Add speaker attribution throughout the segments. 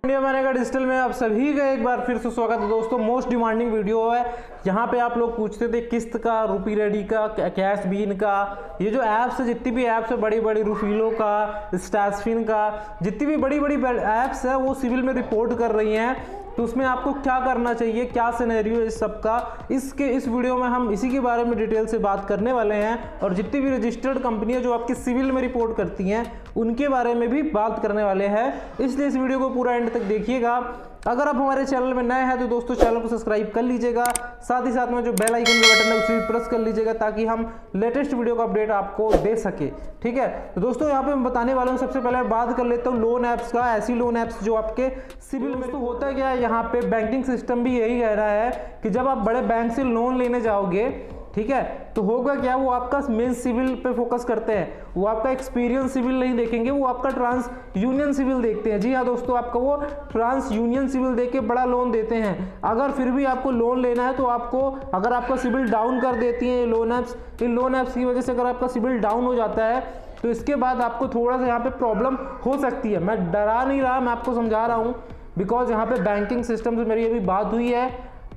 Speaker 1: India money का digital में आप सभी का एक बार फिर से स्वागत है दोस्तों। मोस्ट डिमांडिंग वीडियो है। यहाँ पे आप लोग पूछते थे किस्त का, रुपी रेडी का, कैश बीन का, ये जो ऐप्स है, जितनी भी ऐप्स है बड़ी बड़ी, रुफीलो का, स्टैशफिन का, जितनी भी बड़ी बड़ी ऐप्स है वो सिविल में रिपोर्ट कर रही हैं। तो उसमें आपको क्या करना चाहिए, क्या सिनेरियो है इस सब का, इस वीडियो में हम इसी के बारे में डिटेल से बात करने वाले हैं। और जितनी भी रजिस्टर्ड कंपनियां जो आपकी सिविल में रिपोर्ट करती हैं उनके बारे में भी बात करने वाले हैं, इसलिए इस वीडियो को पूरा एंड तक देखिएगा। अगर आप हमारे चैनल में नए हैं तो दोस्तों चैनल को सब्सक्राइब कर लीजिएगा, साथ ही साथ में जो बेल आइकन का बटन है उसे भी प्रेस कर लीजिएगा ताकि हम लेटेस्ट वीडियो का अपडेट आपको दे सके। ठीक है, तो दोस्तों यहाँ पे मैं बताने वाला हूँ, सबसे पहले बात कर लेता हूँ लोन ऐप्स का। ऐसी लोन ऐप्स जो आपके सिविल में, तो होता है क्या है, यहाँ पे बैंकिंग सिस्टम भी यही कह रहा है कि जब आप बड़े बैंक से लोन लेने जाओगे, ठीक है, तो होगा क्या, वो आपका मेन सिविल पे फोकस करते हैं, वो आपका एक्सपीरियंस सिविल नहीं देखेंगे, वो आपका ट्रांस यूनियन सिविल देखते हैं। जी हाँ दोस्तों, आपका वो ट्रांस यूनियन सिविल देके बड़ा लोन देते हैं। अगर फिर भी आपको लोन लेना है तो आपको, अगर आपका सिविल डाउन कर देती है ये लोन ऐप्स, इन लोन ऐप्स की वजह से अगर आपका सिविल डाउन हो जाता है तो इसके बाद आपको थोड़ा सा यहाँ पे प्रॉब्लम हो सकती है। मैं डरा नहीं रहा, मैं आपको समझा रहा हूँ, बिकॉज यहाँ पे बैंकिंग सिस्टम से मेरी अभी बात हुई है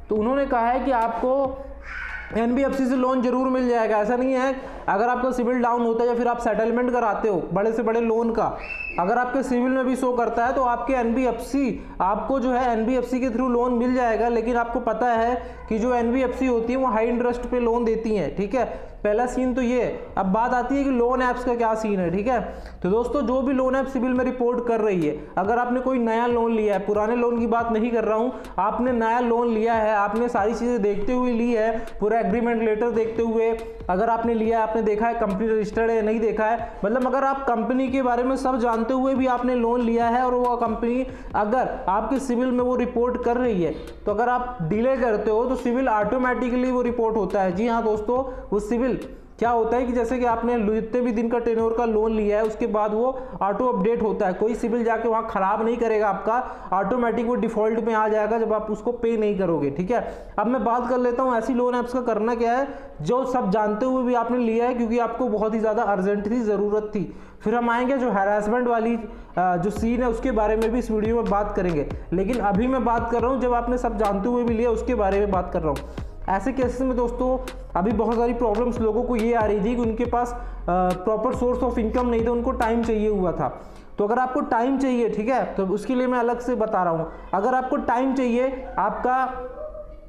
Speaker 1: तो उन्होंने कहा है कि आपको एनबीएफसी से लोन जरूर मिल जाएगा। ऐसा नहीं है, अगर आपका सिविल डाउन होता है या फिर आप सेटलमेंट कराते हो बड़े से बड़े लोन का, अगर आपके सिविल में भी शो करता है तो आपके एनबीएफसी, आपको जो है एनबीएफसी के थ्रू लोन मिल जाएगा। लेकिन आपको पता है कि जो एनबीएफसी होती है वो हाई इंटरेस्ट पे लोन देती हैं। ठीक है, पहला सीन तो ये। अब बात आती है कि लोन ऐप्स का क्या सीन है। ठीक है, तो दोस्तों जो भी लोन ऐप सिविल में रिपोर्ट कर रही है, अगर आपने कोई नया लोन लिया है, पुराने लोन की बात नहीं कर रहा हूँ, आपने नया लोन लिया है, आपने सारी चीज़ें देखते हुए ली है, पूरा एग्रीमेंट लेटर देखते हुए, अगर आपने लिया, आपने देखा है कंपनी रजिस्टर्ड है नहीं देखा है, मतलब अगर आप कंपनी के बारे में सब जानते हुए भी आपने लोन लिया है और वो कंपनी अगर आपके सिविल में वो रिपोर्ट कर रही है, तो अगर आप डिले करते हो तो सिविल ऑटोमेटिकली वो रिपोर्ट होता है। जी हाँ दोस्तों, वो सिविल क्या होता है कि जैसे कि आपने जितने भी दिन का टेन्योर का लोन लिया है उसके बाद वो ऑटो अपडेट होता है। कोई सिविल जाके वहाँ खराब नहीं करेगा आपका, ऑटोमेटिक वो डिफॉल्ट में आ जाएगा जब आप उसको पे नहीं करोगे। ठीक है, अब मैं बात कर लेता हूँ ऐसी लोन ऐप्स का करना क्या है जो सब जानते हुए भी आपने लिया है क्योंकि आपको बहुत ही ज़्यादा अर्जेंट थी, ज़रूरत थी। फिर हम आएंगे जो हैरासमेंट वाली जो सीन है उसके बारे में भी इस वीडियो में बात करेंगे, लेकिन अभी मैं बात कर रहा हूँ जब आपने सब जानते हुए भी लिया उसके बारे में बात कर रहा हूँ। ऐसे केसेस में दोस्तों अभी बहुत सारी प्रॉब्लम्स लोगों को ये आ रही थी कि उनके पास प्रॉपर सोर्स ऑफ इनकम नहीं था, उनको टाइम चाहिए हुआ था। तो अगर आपको टाइम चाहिए, ठीक है, तो उसके लिए मैं अलग से बता रहा हूँ। अगर आपको टाइम चाहिए,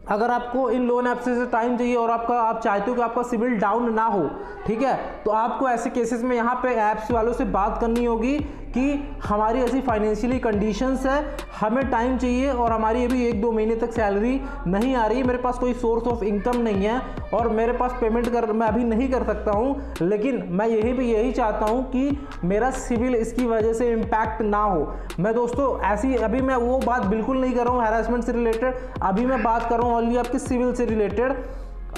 Speaker 1: अगर आपको इन लोन ऐप से टाइम चाहिए और आप चाहते हो कि आपका सिविल डाउन ना हो, ठीक है, तो आपको ऐसे केसेस में यहाँ पे ऐप्स वालों से बात करनी होगी कि हमारी ऐसी फाइनेंशियली कंडीशंस है, हमें टाइम चाहिए और हमारी अभी 1-2 महीने तक सैलरी नहीं आ रही, मेरे पास कोई सोर्स ऑफ इनकम नहीं है और मेरे पास पेमेंट मैं अभी नहीं कर सकता हूँ, लेकिन मैं यही चाहता हूँ कि मेरा सिविल इसकी वजह से इम्पैक्ट ना हो। मैं दोस्तों ऐसी, अभी मैं वो बात बिल्कुल नहीं कर रहा हूँ हैरेसमेंट से रिलेटेड, अभी मैं बात कर रहा हूँ ओनली आपके सिविल से रिलेटेड।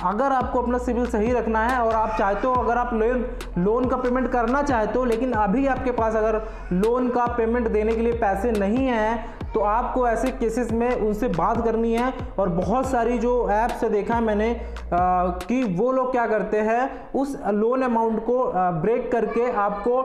Speaker 1: अगर आपको अपना सिविल सही रखना है और आप चाहते हो, अगर आप लोन का पेमेंट करना चाहते हो लेकिन अभी आपके पास अगर लोन का पेमेंट देने के लिए पैसे नहीं हैं, तो आपको ऐसे केसेस में उनसे बात करनी है। और बहुत सारी जो ऐप्स से देखा है मैंने कि वो लोग क्या करते हैं, उस लोन अमाउंट को ब्रेक करके आपको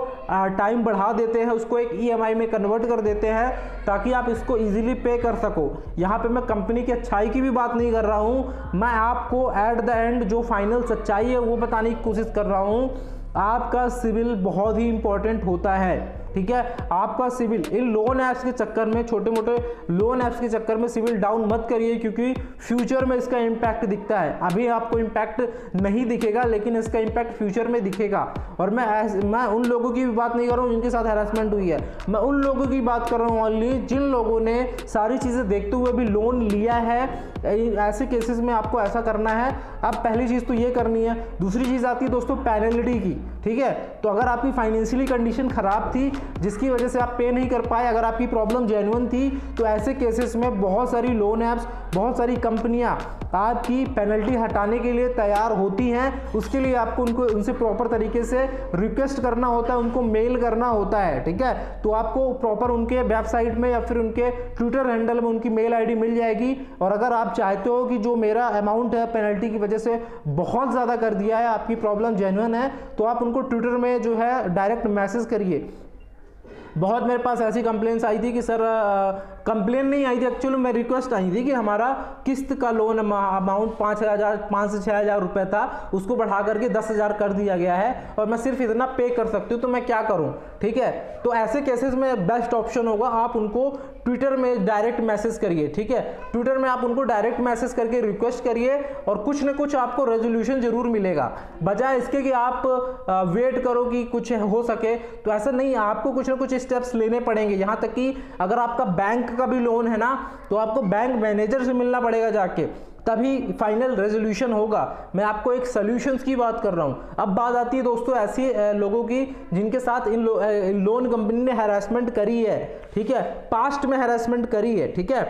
Speaker 1: टाइम बढ़ा देते हैं, उसको एक ईएमआई में कन्वर्ट कर देते हैं ताकि आप इसको इजीली पे कर सको। यहाँ पे मैं कंपनी की अच्छाई की भी बात नहीं कर रहा हूँ, मैं आपको एट द एंड जो फाइनल सच्चाई है वो बताने की कोशिश कर रहा हूँ। आपका सिविल बहुत ही इंपॉर्टेंट होता है। ठीक है, आपका सिविल इन लोन ऐप्स के चक्कर में, छोटे मोटे लोन ऐप्स के चक्कर में सिविल डाउन मत करिए क्योंकि फ्यूचर में इसका इम्पैक्ट दिखता है। अभी आपको इम्पैक्ट नहीं दिखेगा लेकिन इसका इम्पैक्ट फ्यूचर में दिखेगा। और मैं उन लोगों की भी बात नहीं कर रहा हूँ जिनके साथ हैरेसमेंट हुई है, मैं उन लोगों की बात कर रहा हूँ ओनली जिन लोगों ने सारी चीज़ें देखते हुए भी लोन लिया है। ऐसे केसेस में आपको ऐसा करना है। अब पहली चीज़ तो ये करनी है। दूसरी चीज़ आती है दोस्तों पेनल्टी की। ठीक है, तो अगर आपकी फाइनेंशियली कंडीशन ख़राब थी जिसकी वजह से आप पे नहीं कर पाए, अगर आपकी प्रॉब्लम जेन्युइन थी, तो ऐसे केसेस में बहुत सारी लोन ऐप्स, बहुत सारी कंपनियां आपकी पेनल्टी हटाने के लिए तैयार होती हैं। उसके लिए आपको उनसे प्रॉपर तरीके से रिक्वेस्ट करना होता है, उनको मेल करना होता है। ठीक है, तो आपको प्रॉपर उनके वेबसाइट में या फिर उनके ट्विटर हैंडल में उनकी मेल आईडी मिल जाएगी। और अगर आप चाहते हो कि जो मेरा अमाउंट है पेनल्टी की वजह से बहुत ज़्यादा कर दिया है, आपकी प्रॉब्लम जेन्युइन है, तो आप उनको ट्विटर में जो है डायरेक्ट मैसेज करिए। बहुत मेरे पास ऐसी कंप्लेंट्स आई थी कि सर, कंप्लेन नहीं आई थी एक्चुअली, मैं रिक्वेस्ट आई थी कि हमारा किस्त का लोन अमाउंट 5 से 6 हज़ार रुपये था, उसको बढ़ा करके 10,000 कर दिया गया है और मैं सिर्फ इतना पे कर सकती हूँ, तो मैं क्या करूँ। ठीक है, तो ऐसे केसेस में बेस्ट ऑप्शन होगा आप उनको ट्विटर में डायरेक्ट मैसेज करिए। ठीक है, ट्विटर में आप उनको डायरेक्ट मैसेज करके रिक्वेस्ट करिए और कुछ ना कुछ आपको रेजोल्यूशन जरूर मिलेगा, बजाय इसके कि आप वेट करो कि कुछ हो सके। तो ऐसा नहीं, आपको कुछ ना कुछ स्टेप्स लेने पड़ेंगे। यहाँ तक कि अगर आपका बैंक का भी लोन है ना, तो आपको बैंक मैनेजर से मिलना पड़ेगा जाके, तभी फाइनल रेजोल्यूशन होगा। मैं आपको एक सॉल्यूशंस की बात कर रहा हूं। अब बात आती है दोस्तों ऐसी लोगों की जिनके साथ इन लोन कंपनी ने हैरेसमेंट करी है। ठीक है, पास्ट में हैरेसमेंट करी है। ठीक है,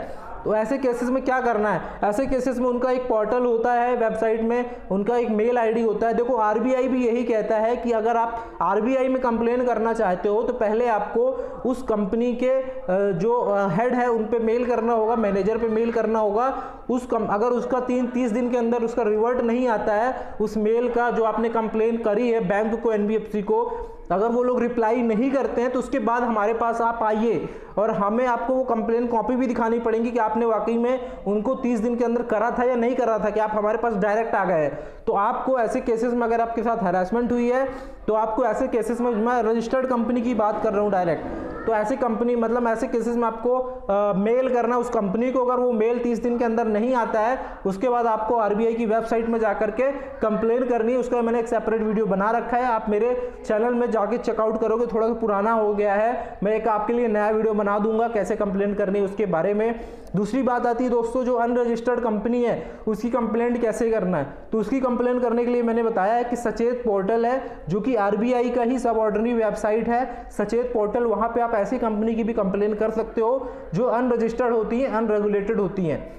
Speaker 1: तो ऐसे केसेस में क्या करना है, ऐसे केसेस में उनका एक पोर्टल होता है, वेबसाइट में उनका एक मेल आईडी होता है। देखो आरबीआई भी यही कहता है कि अगर आप आरबीआई में कंप्लेन करना चाहते हो तो पहले आपको उस कंपनी के जो हेड है उन पे मेल करना होगा, मैनेजर पे मेल करना होगा। अगर उसका 30 दिन के अंदर उसका रिवर्ट नहीं आता है उस मेल का जो आपने कंप्लेन करी है बैंक को, एनबीएफसी को, अगर वो लोग रिप्लाई नहीं करते हैं तो उसके बाद हमारे पास आप आइए और हमें आपको वो कंप्लेन कॉपी भी दिखानी पड़ेगी कि आपने वाकई में उनको 30 दिन के अंदर करा था या नहीं करा था, कि आप हमारे पास डायरेक्ट आ गए। तो आपको ऐसे केसेस में अगर आपके साथ हैरेसमेंट हुई है तो आपको ऐसे केसेस में, मैं रजिस्टर्ड कंपनी की बात कर रहा हूँ डायरेक्ट, तो ऐसी कंपनी मतलब ऐसे केसेस में आपको मेल करना उस कंपनी को। अगर वो मेल 30 दिन के अंदर नहीं आता है उसके बाद आपको आरबीआई की वेबसाइट में जाकर के कंप्लेन करनी है। उसका मैंने एक सेपरेट वीडियो बना रखा है, आप मेरे चैनल में जाके चेकआउट करोगे, थोड़ा सा पुराना हो गया है, मैं एक आपके लिए नया वीडियो बना दूंगा कैसे कंप्लेन करनी है उसके बारे में। दूसरी बात आती है दोस्तों, जो अनरजिस्टर्ड कंपनी है उसकी कंप्लेंट कैसे करना है। तो उसकी कंप्लेंट करने के लिए मैंने बताया है कि सचेत पोर्टल है जो कि आरबीआई का ही सब ऑर्डिनरी वेबसाइट है, सचेत पोर्टल। वहां पे आप ऐसी कंपनी की भी कंप्लेन कर सकते हो जो अनरजिस्टर्ड होती है, अनरेगुलेटेड होती हैं।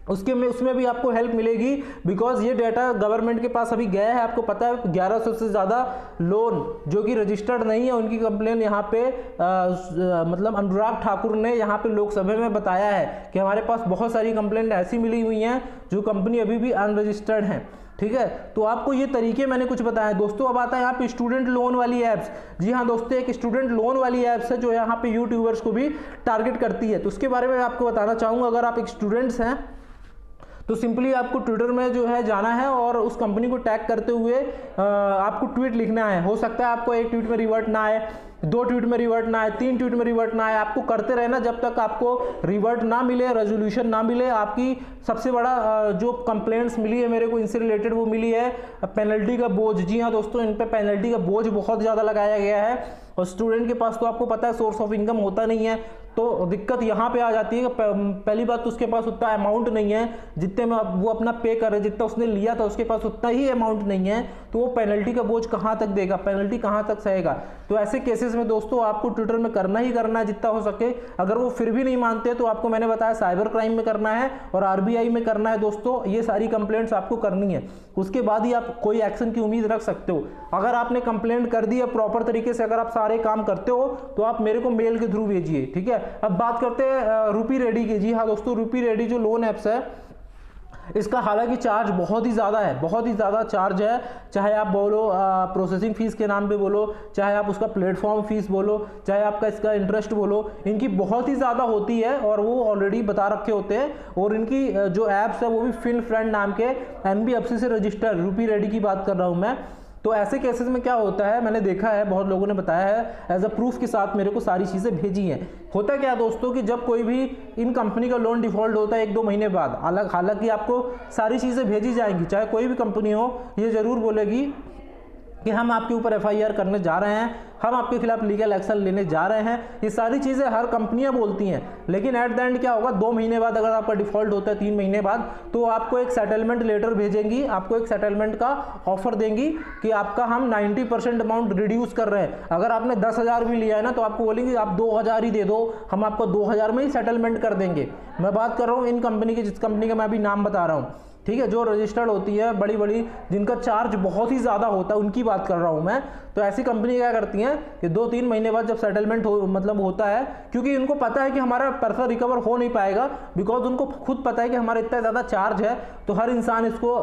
Speaker 1: उसमें भी आपको हेल्प मिलेगी, बिकॉज ये डाटा गवर्नमेंट के पास अभी गया है। आपको पता है 1100 से ज़्यादा लोन जो कि रजिस्टर्ड नहीं है उनकी कंप्लेन यहाँ पे मतलब अनुराग ठाकुर ने यहाँ पे लोकसभा में बताया है कि हमारे पास बहुत सारी कंप्लेंट ऐसी मिली हुई हैं जो कंपनी अभी भी अनरजिस्टर्ड हैं। ठीक है, तो आपको ये तरीके मैंने कुछ बताया दोस्तों। अब आता है यहाँ पे स्टूडेंट लोन वाली एप्स। जी हाँ दोस्तों, एक स्टूडेंट लोन वाली एप्स है जो यहाँ पे यूट्यूबर्स को भी टारगेट करती है। तो उसके बारे में आपको बताना चाहूँगा। अगर आप एक स्टूडेंट्स हैं तो सिंपली आपको ट्विटर में जो है जाना है और उस कंपनी को टैग करते हुए आपको ट्वीट लिखना है। हो सकता है आपको एक ट्वीट में रिवर्ट ना आए, 2 ट्वीट में रिवर्ट ना आए, 3 ट्वीट में रिवर्ट ना आए, आपको करते रहना जब तक आपको रिवर्ट ना मिले, रेजोल्यूशन ना मिले। आपकी सबसे बड़ा जो कंप्लेंट्स मिली है मेरे को इनसे रिलेटेड वो मिली है पेनल्टी का बोझ। जी हाँ दोस्तों, इन पे पेनल्टी का बोझ बहुत ज़्यादा लगाया गया है और स्टूडेंट के पास तो आपको पता है सोर्स ऑफ इनकम होता नहीं है, तो दिक्कत यहाँ पे आ जाती है कि पहली बात तो उसके पास उतना अमाउंट नहीं है जितने में वो अपना पे करे, जितना उसने लिया था उसके पास उतना ही अमाउंट नहीं है, तो वो पेनल्टी का बोझ कहाँ तक देगा, पेनल्टी कहाँ तक सहेगा। तो ऐसे केसेस में दोस्तों आपको ट्विटर में करना ही करना है जितना हो सके। अगर वो फिर भी नहीं मानते तो आपको मैंने बताया साइबर क्राइम में करना है और आरबीआई में करना है दोस्तों। ये सारी कंप्लेंट्स आपको करनी है, उसके बाद ही आप कोई एक्शन की उम्मीद रख सकते हो। अगर आपने कंप्लेंट कर दी है प्रॉपर तरीके से, अगर आप सारे काम करते हो तो आप मेरे को मेल के थ्रू भेजिए। ठीक है, अब बात करते हैं रूपी रेडी की। जी हाँ दोस्तों, रूपी रेडी जो लोन ऐप्स है इसका हालांकि चार्ज बहुत ही ज़्यादा है, बहुत ही ज़्यादा चार्ज है। चाहे आप बोलो प्रोसेसिंग फीस के नाम पे बोलो, चाहे आप उसका प्लेटफॉर्म फीस बोलो, चाहे आपका इसका इंटरेस्ट बोलो, इनकी बहुत ही ज़्यादा होती है और वो ऑलरेडी बता रखे होते हैं। और इनकी जो ऐप्स है वो भी फिन फ्रेंड नाम के एनबीएफसी से रजिस्टर, रूपी रेडी की बात कर रहा हूँ मैं। तो ऐसे केसेस में क्या होता है, मैंने देखा है, बहुत लोगों ने बताया है, एज अ प्रूफ के साथ मेरे को सारी चीज़ें भेजी हैं। होता क्या दोस्तों कि जब कोई भी इन कंपनी का लोन डिफॉल्ट होता है 1-2 महीने बाद, हालांकि आपको सारी चीज़ें भेजी जाएंगी, चाहे कोई भी कंपनी हो, ये ज़रूर बोलेगी कि हम आपके ऊपर एफआईआर करने जा रहे हैं, हम आपके खिलाफ लीगल एक्शन लेने जा रहे हैं। ये सारी चीज़ें हर कंपनियां बोलती हैं, लेकिन एट द एंड क्या होगा, 2 महीने बाद अगर आपका डिफॉल्ट होता है, 3 महीने बाद, तो आपको एक सेटलमेंट लेटर भेजेंगी, आपको एक सेटलमेंट का ऑफर देंगी कि आपका हम 90% अमाउंट रिड्यूस कर रहे हैं। अगर आपने 10,000 भी लिया है ना तो आपको बोलेंगे आप 2,000 ही दे दो, हम आपको 2,000 में ही सेटलमेंट कर देंगे। मैं बात कर रहा हूँ इन कंपनी की, जिस कंपनी का मैं अभी नाम बता रहा हूँ, ठीक है, जो रजिस्टर्ड होती है बड़ी बड़ी, जिनका चार्ज बहुत ही ज़्यादा होता है, उनकी बात कर रहा हूँ मैं। तो ऐसी कंपनी क्या करती हैं, हैं कि 2-3 महीने बाद जब सेटलमेंट होता है, क्योंकि उनको पता है कि हमारा पैसा रिकवर हो नहीं पाएगा, बिकॉज उनको खुद पता है कि हमारा इतना ज़्यादा चार्ज है तो हर इंसान इसको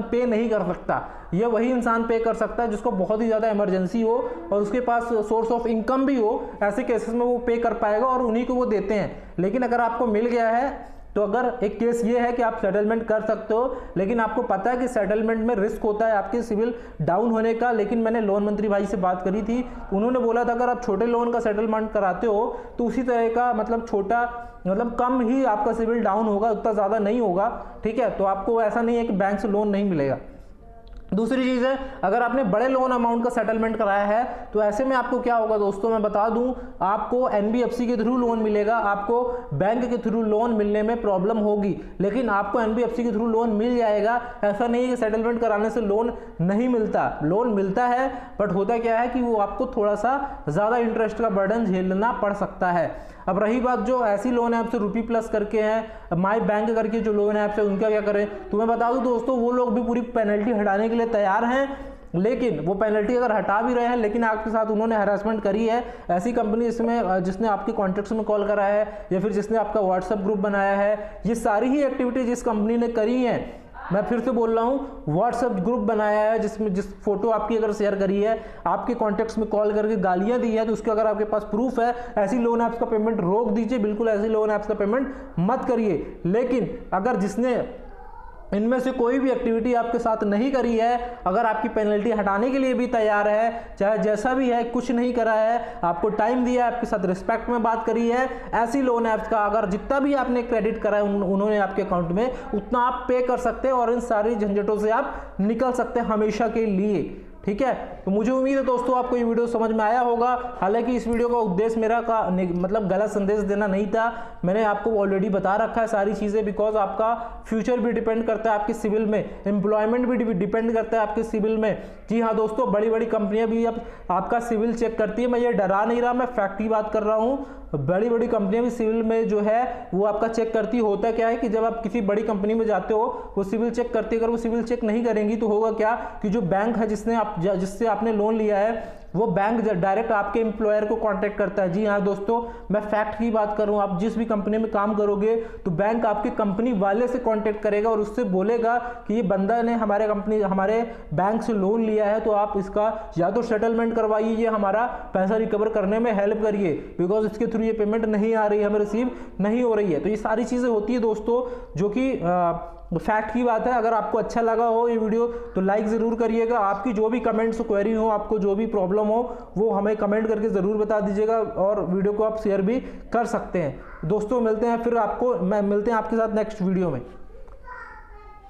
Speaker 1: पे नहीं कर सकता। ये वही इंसान पे कर सकता है जिसको बहुत ही ज़्यादा इमरजेंसी हो और उसके पास सोर्स ऑफ इनकम भी हो। ऐसे केसेस में वो पे कर पाएगा और उन्हीं को वो देते हैं। लेकिन अगर आपको मिल गया है तो अगर एक केस ये है कि आप सेटलमेंट कर सकते हो, लेकिन आपको पता है कि सेटलमेंट में रिस्क होता है आपके सिविल डाउन होने का। लेकिन मैंने लोन मंत्री भाई से बात करी थी, उन्होंने बोला था अगर आप छोटे लोन का सेटलमेंट कराते हो तो उसी तरह का छोटा कम ही आपका सिविल डाउन होगा, उतना ज़्यादा नहीं होगा। ठीक है, तो आपको ऐसा नहीं है कि बैंक से लोन नहीं मिलेगा। दूसरी चीज़ है, अगर आपने बड़े लोन अमाउंट का सेटलमेंट कराया है तो ऐसे में आपको क्या होगा दोस्तों, मैं बता दूं, आपको NBFC के थ्रू लोन मिलेगा। आपको बैंक के थ्रू लोन मिलने में प्रॉब्लम होगी, लेकिन आपको NBFC के थ्रू लोन मिल जाएगा। ऐसा नहीं है कि सेटलमेंट कराने से लोन नहीं मिलता, लोन मिलता है, बट होता क्या है कि वो आपको थोड़ा सा ज़्यादा इंटरेस्ट का बर्डन झेलना पड़ सकता है। अब रही बात जो ऐसी लोन ऐप से रुपी प्लस करके हैं, माई बैंक करके जो लोन ऐप है उनका क्या करें, तो मैं बता दूं दोस्तों, वो लोग भी पूरी पेनल्टी हटाने के लिए तैयार हैं। लेकिन वो पेनल्टी अगर हटा भी रहे हैं, लेकिन आपके साथ उन्होंने हरासमेंट करी है, ऐसी कंपनी जिसने आपके कॉन्टैक्ट्स में कॉल करा है या फिर जिसने आपका व्हाट्सएप ग्रुप बनाया है, ये सारी ही एक्टिविटी जिस कंपनी ने करी है, मैं फिर से बोल रहा हूँ, व्हाट्सएप ग्रुप बनाया है जिस फोटो आपकी अगर शेयर करी है, आपके कॉन्टैक्ट्स में कॉल करके गालियां दी है, तो उसके अगर आपके पास प्रूफ है, ऐसी लोन ऐप्स का पेमेंट रोक दीजिए। बिल्कुल ऐसी लोन ऐप्स का पेमेंट मत करिए। लेकिन अगर जिसने इनमें से कोई भी एक्टिविटी आपके साथ नहीं करी है, अगर आपकी पेनल्टी हटाने के लिए भी तैयार है, चाहे जैसा भी है, कुछ नहीं करा है, आपको टाइम दिया है, आपके साथ रिस्पेक्ट में बात करी है, ऐसी लोन ऐप्स का अगर जितना भी आपने क्रेडिट करा है उन्होंने आपके अकाउंट में, उतना आप पे कर सकते हैं और इन सारी झंझटों से आप निकल सकते हैं हमेशा के लिए। ठीक है, तो मुझे उम्मीद है दोस्तों आपको ये वीडियो समझ में आया होगा। हालांकि इस वीडियो का उद्देश्य मेरा गलत संदेश देना नहीं था, मैंने आपको ऑलरेडी बता रखा है सारी चीज़ें, बिकॉज आपका फ्यूचर भी डिपेंड करता है आपके सिविल में, एम्प्लॉयमेंट भी डिपेंड करता है आपके सिविल में। जी हाँ दोस्तों, बड़ी बड़ी कंपनियां भी अब आपका सिविल चेक करती है। मैं ये डरा नहीं रहा, मैं फैक्ट की बात कर रहा हूँ। बड़ी बड़ी कंपनियां भी सिविल में जो है वो आपका चेक करती होता क्या है कि जब आप किसी बड़ी कंपनी में जाते हो वो सिविल चेक करती है। अगर वो सिविल चेक नहीं करेंगी तो होगा क्या कि जो बैंक है जिससे आपने लोन लिया है, वो बैंक डायरेक्ट आपके एम्प्लॉयर को कांटेक्ट करता है। जी हाँ दोस्तों, मैं फैक्ट की बात करूं, आप जिस भी कंपनी में काम करोगे तो बैंक आपके कंपनी वाले से कांटेक्ट करेगा और उससे बोलेगा कि ये बंदा ने हमारे बैंक से लोन लिया है, तो आप इसका या तो सेटलमेंट करवाइए या हमारा पैसा रिकवर करने में हेल्प करिए, बिकॉज इसके थ्रू ये पेमेंट नहीं आ रही है, हमें रिसीव नहीं हो रही है। तो ये सारी चीज़ें होती है दोस्तों, जो कि फैक्ट की बात है। अगर आपको अच्छा लगा हो ये वीडियो तो लाइक ज़रूर करिएगा। आपकी जो भी कमेंट्स क्वेरी हो, आपको जो भी प्रॉब्लम हो, वो हमें कमेंट करके ज़रूर बता दीजिएगा और वीडियो को आप शेयर भी कर सकते हैं। दोस्तों मिलते हैं आपके साथ नेक्स्ट वीडियो में।